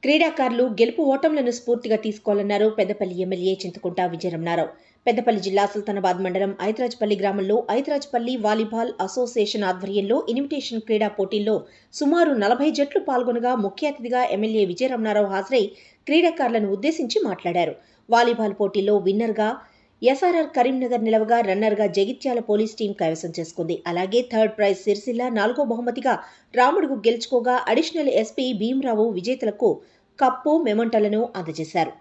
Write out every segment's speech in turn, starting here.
క్రీడాకారులు గెలుపు ఓటములను స్ఫూర్తిగా తీసుకోవాలన్నారు పెద్దపల్లి ఎమ్మెల్యే చింతకుంట విజయరమణారావు. పెద్దపల్లి జిల్లా సుల్తానాబాద్ మండలం ఐతరాజ్పల్లి గ్రామంలో ఐతరాజ్పల్లి వాలీబాల్ అసోసియేషన్ ఆధ్వర్యంలో ఇన్విటేషన్ క్రీడా పోటీల్లో సుమారు 40 జట్లు పాల్గొనగా ముఖ్య అతిథిగా ఎమ్మెల్యే విజయరమణారావు హాజరై క్రీడాకారులను ఉద్దేశించి మాట్లాడారు. వాలీబాల్ పోటీల్లో విన్నర్గా ఎస్ఆర్ఆర్ కరీంనగర్ నిలవగా రన్నర్గా జగిత్యాల పోలీస్ టీం కైవసం చేసుకుంది. అలాగే థర్డ్ ప్రైజ్ సిరిసిల్ల, 4వ బహుమతిగా రాముడుగు గెలుచుకోగా అడిషనల్ ఎస్పీ భీమరావు విజేతలకు కప్పు, మెమంటలను అందజేశారు.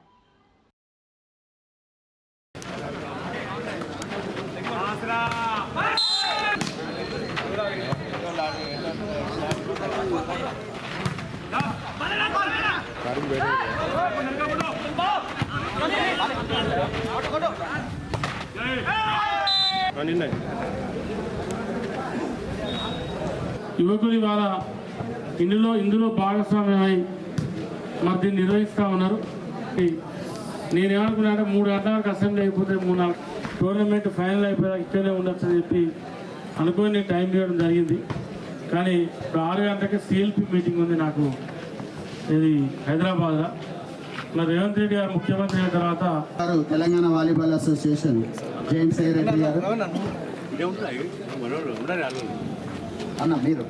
యువకులు ఇవాళ ఇందులో భాగస్వామ్యమై మరి దీన్ని నిర్వహిస్తూ ఉన్నారు. నేనేమనుకున్నా అంటే 3 గంటల వరకు అసెంబ్లీ అయిపోతే 3-4 టోర్నమెంట్ ఫైనల్ అయిపోయాక ఇక్కడనే ఉండొచ్చు అని చెప్పి అనుకుని నేను టైం ఇవ్వడం జరిగింది. కానీ ఇప్పుడు 6 గంటలకి సిఎల్పి మీటింగ్ ఉంది నాకు ఇది హైదరాబాద్లో. మరి రేవంత్ రెడ్డి గారు ముఖ్యమంత్రి అయిన తర్వాత Telangana volleyball association joint secretary గారు అన్న మీరు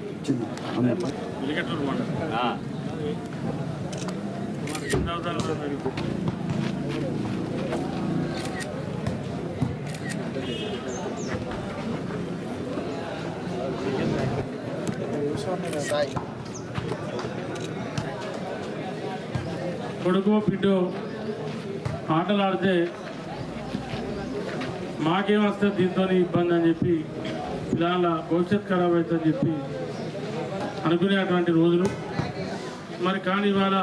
కొడుకో బిడ్డో ఆటలు ఆడితే మాకేమొస్తుంది దీంతో ఇబ్బంది అని చెప్పి పిల్లల భవిష్యత్ ఖరాబ్ అవుతుందని చెప్పి అనుకునేటువంటి రోజులు. మరి కానీ ఇవాళ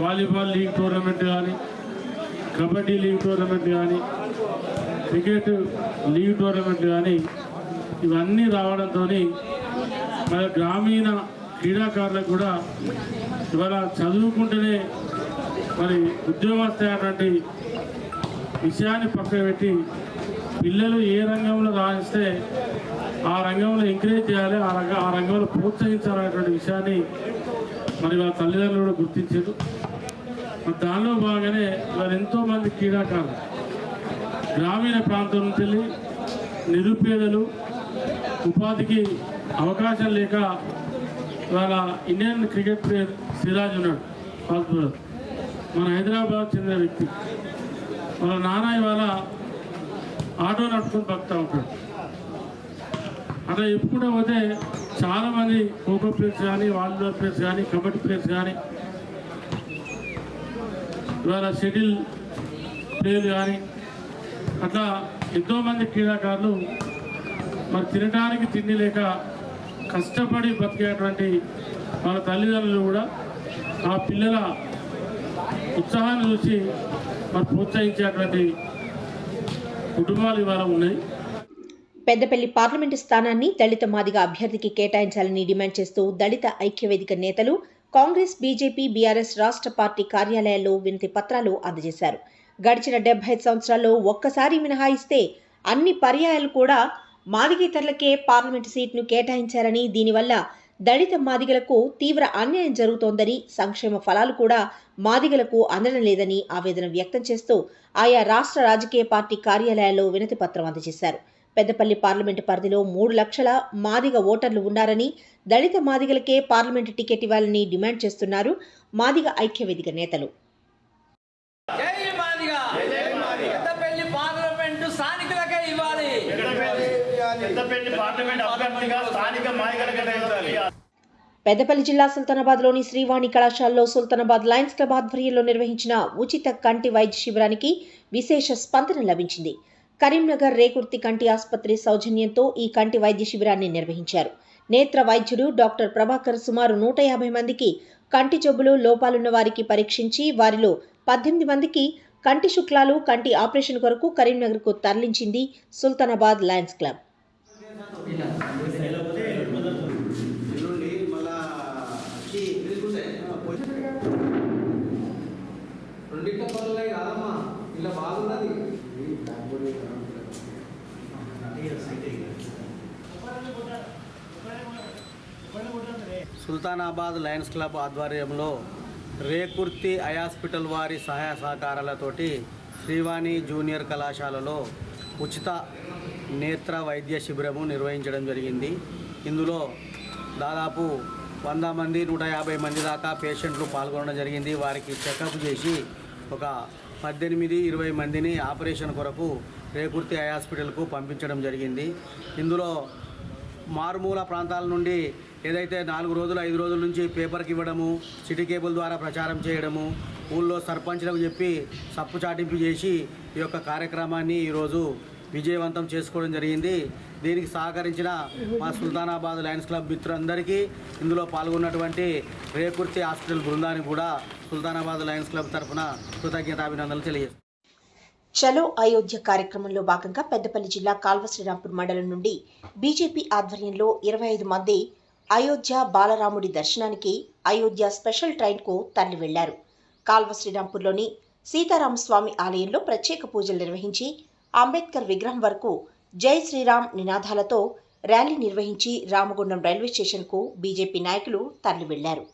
వాలీబాల్ లీగ్ టోర్నమెంట్ కానీ, కబడ్డీ లీగ్ టోర్నమెంట్ కానీ, క్రికెట్ లీగ్ టోర్నమెంట్ కానీ ఇవన్నీ రావడంతో మన గ్రామీణ క్రీడాకారులకు కూడా ఇవాళ చదువుకుంటేనే మరి ఉద్యోగం వస్తాయన్నటువంటి విషయాన్ని పక్కన పెట్టి పిల్లలు ఏ రంగంలో రాణిస్తే ఆ రంగంలో ఎంకరేజ్ చేయాలి, ఆ రంగంలో ప్రోత్సహించాలనేటువంటి విషయాన్ని మరి వాళ్ళ తల్లిదండ్రులు కూడా గుర్తించారు. దానిలో భాగంగానే వారు ఎంతోమంది క్రీడాకారులు గ్రామీణ ప్రాంతం నుంచి వెళ్ళి నిరుపేదలు ఉపాధికి అవకాశం లేక వాళ్ళ ఇండియన్ క్రికెట్ ప్లేయర్ సిరాజ్ ఉన్నాడు, ఫాల్తులో మన హైదరాబాద్ చెందిన వ్యక్తి. వాళ్ళ నాన్న ఇవాళ ఆటో నడుపుకొని బతుకుతూ ఉంటాడు. అట్లా చెప్పుకుంటూ పోతే చాలామంది ఖోఖో ప్లేయర్స్ కానీ, వాలీబాల్ ప్లేయర్స్ కానీ, కబడ్డీ ప్లేయర్స్ కానీ, ఇవాళ షటిల్ ప్లేయర్లు కానీ అట్లా ఎంతోమంది క్రీడాకారులు మరి తినడానికి తిండి లేక కష్టపడి బతికేటువంటి వాళ్ళ తల్లిదండ్రులు కూడా ఆ పిల్లల ఉత్సాహాన్ని చూసి మరి ప్రోత్సహించేటువంటి కుటుంబాలు ఇవాళ ఉన్నాయి. పెద్దపల్లి పార్లమెంటు స్థానాన్ని దళిత మాదిగ అభ్యర్థికి కేటాయించాలని డిమాండ్ చేస్తూ దళిత ఐక్యవేదిక నేతలు కాంగ్రెస్, బీజేపీ, బీఆర్ఎస్ రాష్ట్ర పార్టీ కార్యాలయాల్లో వినతి పత్రాలు అందజేశారు. గడిచిన 75 సంవత్సరాల్లో ఒక్కసారి మినహాయిస్తే అన్ని పర్యాయాలు కూడా మాదిగేతరులకే పార్లమెంటు సీట్ను కేటాయించారని, దీనివల్ల దళిత మాదిగలకు తీవ్ర అన్యాయం జరుగుతోందని, సంక్షేమ ఫలాలు కూడా మాదిగలకు అందడం లేదని ఆవేదన వ్యక్తం చేస్తూ ఆయా రాష్ట్ర రాజకీయ పార్టీ కార్యాలయాల్లో వినతి పత్రం అందజేశారు. పెద్దపల్లి పార్లమెంటు పరిధిలో 3 లక్షల మాదిగ ఓటర్లు ఉన్నారని, దళిత మాదిగలకే పార్లమెంటు టికెట్ ఇవ్వాలని డిమాండ్ చేస్తున్నారు మాదిగ ఐక్యవేదిక నేతలు. పెద్దపల్లి జిల్లా సుల్తానాబాద్లోని శ్రీవాణి కళాశాలలో సుల్తానాబాద్ లయన్స్ క్లబ్ ఆధ్వర్యంలో నిర్వహించిన ఉచిత కంటి వైద్య శిబిరానికి విశేష స్పందన లభించింది. కరీంనగర్ రేకుర్తి కంటి ఆసుపత్రి సౌజన్యంతో ఈ కంటి వైద్య శిబిరాన్ని నిర్వహించారు. నేత్ర వైద్యుడు డాక్టర్ ప్రభాకర్ సుమారు 150 మందికి కంటి జబ్బులు, లోపాలున్న వారికి పరీక్షించి వారిలో 18 మందికి కంటి శుక్లాలు, కంటి ఆపరేషన్ కొరకు కరీంనగర్కు తరలించింది Sultanabad Lions Club. Sultanabad Lions Club ఆధ్వర్యంలో రేకుర్తి ఐ హాస్పిటల్ వారి సహాయ సహకారాలతోటి శ్రీవాణి జూనియర్ కళాశాలలో ఉచిత నేత్ర వైద్య శిబిరము నిర్వహించడం జరిగింది. ఇందులో దాదాపు 100 మంది 150 మంది దాకా పేషెంట్లు పాల్గొనడం జరిగింది. వారికి చెకప్ చేసి ఒక 18-20 మందిని ఆపరేషన్ కొరకు రేకుర్తి ఐ హాస్పిటల్కు పంపించడం జరిగింది. ఇందులో మారుమూల ప్రాంతాల నుండి ఏదైతే 4 రోజులు 5 రోజుల నుంచి పేపర్కి ఇవ్వడము, సిటీ కేబుల్ ద్వారా ప్రచారం చేయడము, ఊళ్ళో సర్పంచ్లకు చెప్పి సప్పు చాటింపు చేసి ఈ యొక్క కార్యక్రమాన్ని ఈరోజు విజయవంతం చేసుకోవడం జరిగింది. దీనికి సహకరించిన మా సుల్తానాబాద్ లయన్స్ క్లబ్ మిత్రులందరికీ, ఇందులో పాల్గొన్నటువంటి రేకుర్తి హాస్పిటల్ బృందానికి కూడా సుల్తానాబాద్ లయన్స్ క్లబ్ తరఫున కృతజ్ఞతాభినందనలు తెలియజేస్తాను. చలో అయోధ్య కార్యక్రమంలో భాగంగా పెద్దపల్లి జిల్లా కాల్వ శ్రీరాంపూర్ మండలం నుండి బీజేపీ ఆధ్వర్యంలో 25 మంది అయోధ్య బాలరాముడి దర్శనానికి అయోధ్య స్పెషల్ ట్రైన్కు తరలి వెళ్లారు. కాల్వ శ్రీరాంపూర్లోని సీతారామస్వామి ఆలయంలో ప్రత్యేక పూజలు నిర్వహించి అంబేద్కర్ విగ్రహం వరకు జై శ్రీరామ్ నినాదాలతో ర్యాలీ నిర్వహించి రామగుండం రైల్వే స్టేషన్కు బీజేపీ నాయకులు తరలి వెళ్లారు.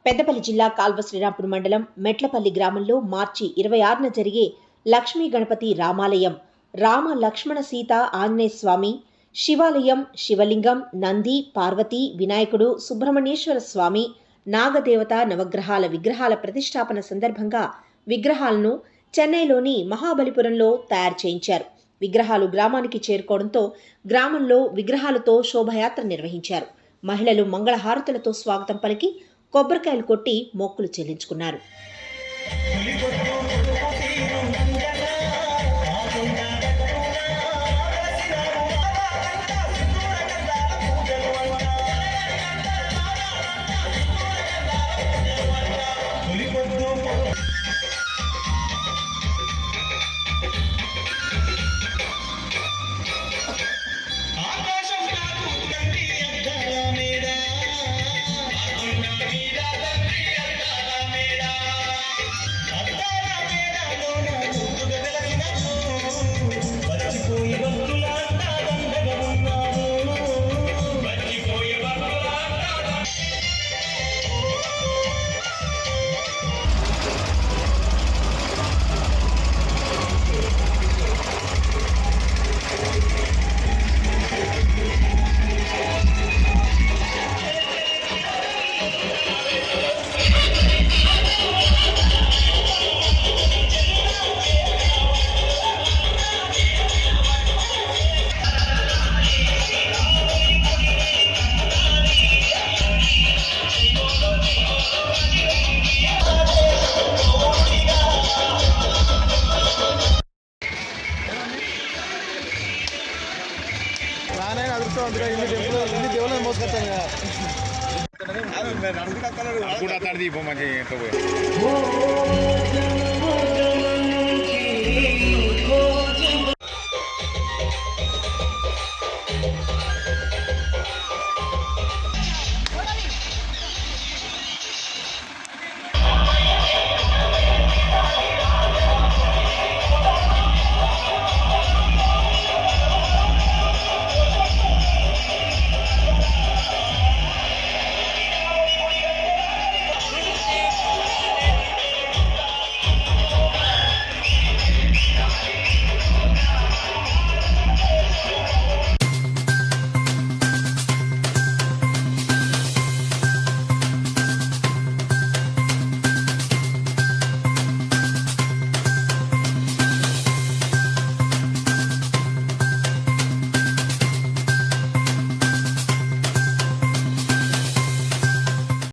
పెద్దపల్లి జిల్లా కాల్వ శ్రీరాంపూర్ మండలం మెట్లపల్లి గ్రామంలో మార్చి 26న జరిగే లక్ష్మీ గణపతి రామాలయం, రామ లక్ష్మణ సీత ఆంజనేయ స్వామి, శివాలయం, శివలింగం, నంది, పార్వతి, వినాయకుడు, సుబ్రహ్మణ్యేశ్వర స్వామి, నాగదేవత నవగ్రహాల విగ్రహాల ప్రతిష్టాపన సందర్భంగా విగ్రహాలను చెన్నైలోని మహాబలిపురంలో తయారు చేయించారు. విగ్రహాలు గ్రామానికి చేరుకోవడంతో గ్రామంలో విగ్రహాలతో శోభయాత్ర నిర్వహించారు. మహిళలు మంగళహారతులతో స్వాగతం పలికి కొబ్బరికాయలు కొట్టి మొక్కులు చెల్లించుకున్నారు. కూడా తడిది మంచి